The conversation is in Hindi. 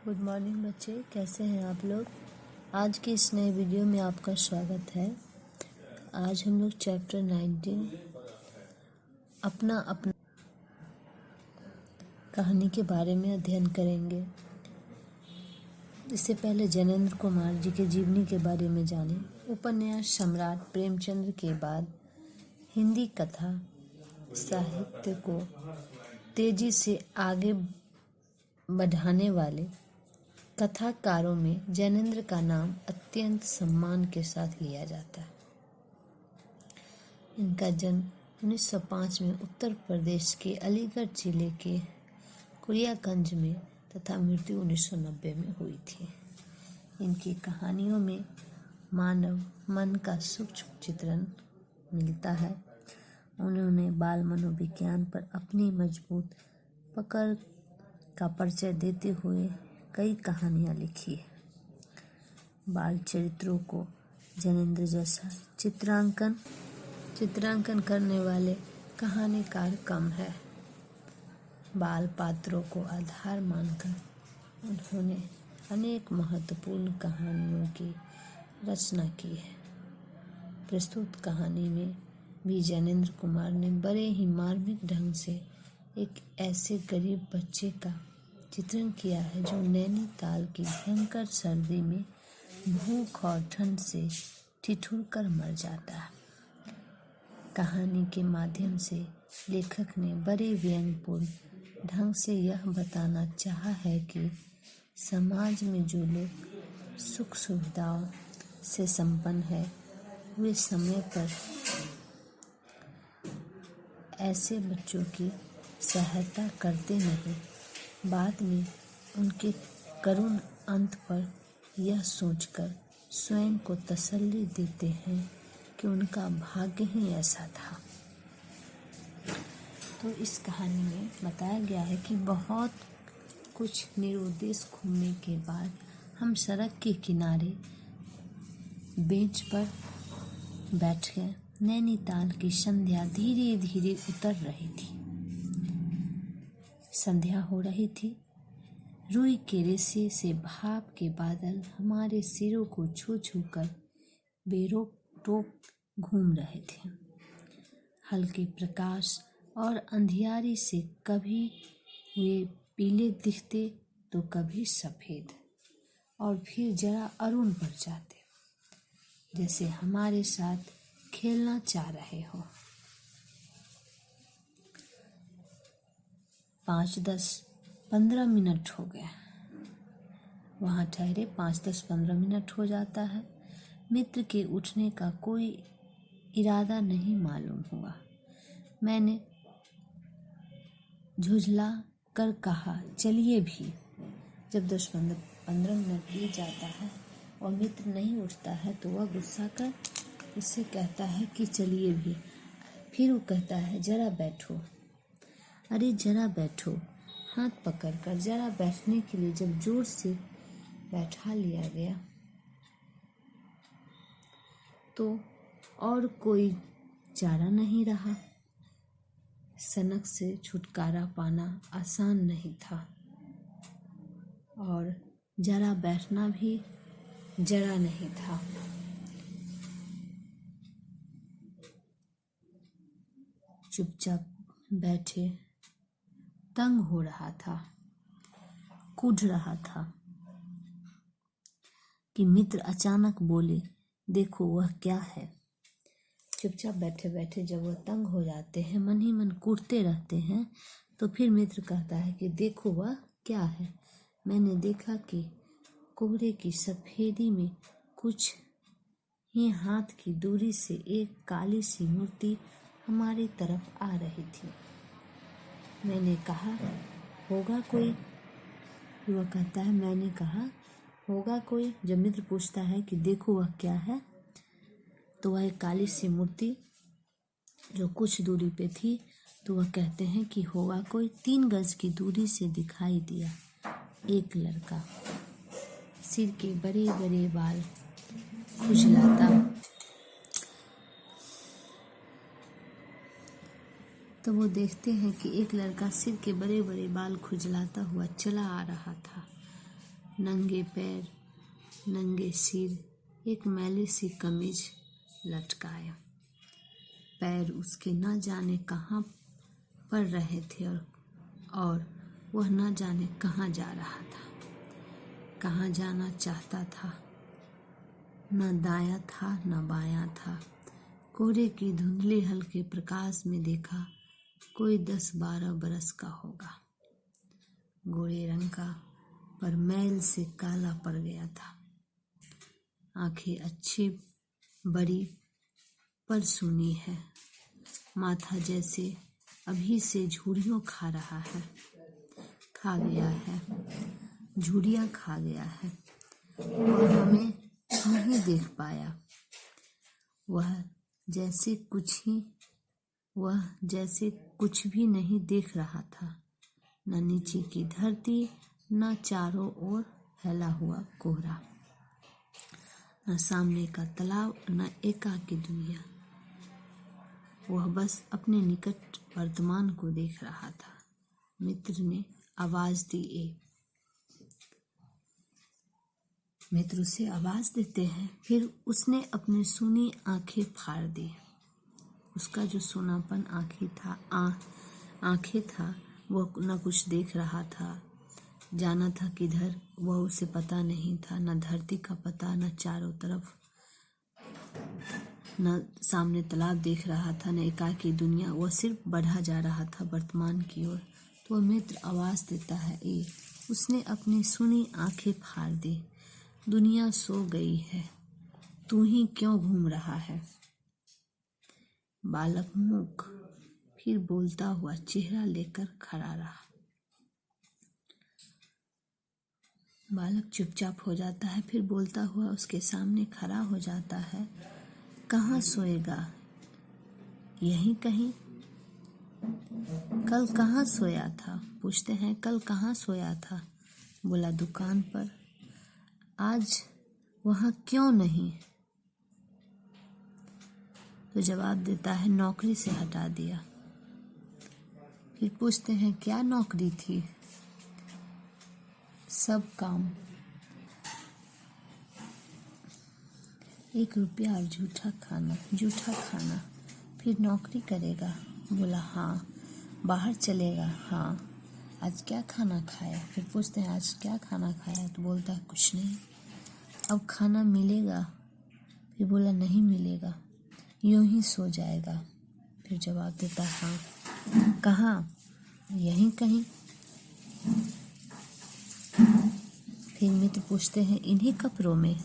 गुड मॉर्निंग बच्चे, कैसे हैं आप लोग। आज के इस नए वीडियो में आपका स्वागत है। आज हम लोग चैप्टर 19 अपना अपना कहानी के बारे में अध्ययन करेंगे। इससे पहले जैनेंद्र कुमार जी के जीवनी के बारे में जानें। उपन्यास सम्राट प्रेमचंद्र के बाद हिंदी कथा साहित्य को तेजी से आगे बढ़ाने वाले कथाकारों में जैनेंद्र का नाम अत्यंत सम्मान के साथ लिया जाता है। इनका जन्म 1905 में उत्तर प्रदेश के अलीगढ़ जिले के कुरियागंज में तथा मृत्यु 1990 में हुई थी। इनकी कहानियों में मानव मन का सूक्ष्म चित्रण मिलता है। उन्होंने बाल मनोविज्ञान पर अपनी मजबूत पकड़ का परिचय देते हुए कई कहानियाँ लिखी है। बाल चरित्रों को जैनेंद्र जैसा चित्रांकन करने वाले कहानीकार कम है। बाल पात्रों को आधार मानकर उन्होंने अनेक महत्वपूर्ण कहानियों की रचना की है। प्रस्तुत कहानी में भी जैनेंद्र कुमार ने बड़े ही मार्मिक ढंग से एक ऐसे गरीब बच्चे का चित्रण किया है जो नैनीताल की भयंकर सर्दी में भूख और ठंड से ठिठुर कर मर जाता है। कहानी के माध्यम से लेखक ने बड़े व्यंग्यपूर्ण ढंग से यह बताना चाहा है कि समाज में जो लोग सुख सुविधाओं से संपन्न है वे समय पर ऐसे बच्चों की सहायता करते नहीं। बाद में उनके करुण अंत पर यह सोचकर स्वयं को तसल्ली देते हैं कि उनका भाग्य ही ऐसा था। तो इस कहानी में बताया गया है कि बहुत कुछ निरुद्देश घूमने के बाद हम सड़क के किनारे बेंच पर बैठ गए। नैनीताल की संध्या धीरे धीरे उतर रही थी। संध्या हो रही थी। रुई के रेशे से भाप के बादल हमारे सिरों को छू छू कर बेरोक टोक घूम रहे थे। हल्के प्रकाश और अंधियारी से कभी वे पीले दिखते तो कभी सफेद और फिर जरा अरुण पड़ जाते, जैसे हमारे साथ खेलना चाह रहे हो। 5-10-15 मिनट हो गए। वहाँ ठहरे 5-10-15 मिनट हो जाता है। मित्र के उठने का कोई इरादा नहीं मालूम हुआ। मैंने झुझला कर कहा, चलिए भी। जब 10-15 मिनट बीत जाता है और मित्र नहीं उठता है तो वह गुस्सा कर उससे कहता है कि चलिए भी। फिर वो कहता है, जरा बैठो। अरे जरा बैठो। हाथ पकड़कर जरा बैठने के लिए जब जोर से बैठा लिया गया तो और कोई चारा नहीं रहा। सनक से छुटकारा पाना आसान नहीं था और जरा बैठना भी जरा नहीं था। चुपचाप बैठे, तंग हो रहा था, कूढ़ रहा था कि मित्र अचानक बोले, देखो वह क्या है। चुपचाप बैठे बैठे जब वह तंग हो जाते हैं, मन ही मन कूढ़ते रहते हैं, तो फिर मित्र कहता है कि देखो वह क्या है। मैंने देखा कि कोहरे की सफेदी में कुछ ही हाथ की दूरी से एक काली सी मूर्ति हमारी तरफ आ रही थी। मैंने कहा, होगा कोई। वह कहता है, मैंने कहा होगा कोई। जब मित्र पूछता है कि देखो वह क्या है, तो वह एक काली सी मूर्ति जो कुछ दूरी पे थी, तो वह कहते हैं कि होगा कोई। 3 गज की दूरी से दिखाई दिया एक लड़का, सिर के बड़े बड़े बाल खुजलाता। तो वो देखते हैं कि एक लड़का सिर के बड़े बड़े बाल खुजलाता हुआ चला आ रहा था। नंगे पैर, नंगे सिर, एक मैली सी कमीज लटकाया। पैर उसके न जाने कहाँ पड़ रहे थे और वह न जाने कहाँ जा रहा था, कहाँ जाना चाहता था। न दायां था न बायां था। कोहरे की धुंधले हल्के प्रकाश में देखा कोई 10-12 बरस का होगा। गोरे रंग का, पर मैल से काला पड़ गया था। आंखें अच्छी बड़ी पर सूनी है। माथा जैसे अभी से झुर्रियों खा रहा है, खा गया है, झुर्रियाँ खा गया है। वह हमें नहीं देख पाया। वह जैसे कुछ भी नहीं देख रहा था। न नीचे की धरती, न चारों ओर फैला हुआ कोहरा, न सामने का तालाब, न एकाकी दुनिया। वह बस अपने निकट वर्तमान को देख रहा था। मित्र ने आवाज दी। मित्र उसे आवाज देते हैं। फिर उसने अपनी सूनी आंखें फाड़ दी। उसका जो सूनापन आंखें था वह न कुछ देख रहा था। जाना था किधर वह उसे पता नहीं था। न धरती का पता, न चारों तरफ, न सामने तालाब देख रहा था, न एकाकी दुनिया। वह सिर्फ बढ़ा जा रहा था वर्तमान की ओर। तो मित्र आवाज देता है। उसने अपनी सूनी आंखें फाड़ दी। दुनिया सो गई है, तू ही क्यों घूम रहा है? बालक मूक फिर बोलता हुआ चेहरा लेकर खड़ा रहा। बालक चुपचाप हो जाता है, फिर बोलता हुआ उसके सामने खड़ा हो जाता है। कहाँ सोएगा? यहीं कहीं। कल कहाँ सोया था? पूछते हैं कल कहाँ सोया था? बोला दुकान पर। आज वहाँ क्यों नहीं? तो जवाब देता है नौकरी से हटा दिया। फिर पूछते हैं क्या नौकरी थी? सब काम। 1 रुपया और झूठा खाना। फिर नौकरी करेगा? बोला हाँ। बाहर चलेगा? हाँ। आज क्या खाना खाया? फिर पूछते हैं आज क्या खाना खाया? तो बोलता है कुछ नहीं। अब खाना मिलेगा? फिर बोला नहीं मिलेगा, यूं ही सो जाएगा। फिर जवाब देता हाँ। कहाँ? यहीं कहीं। फिर मित्र पूछते हैं इन्हीं कपड़ों में?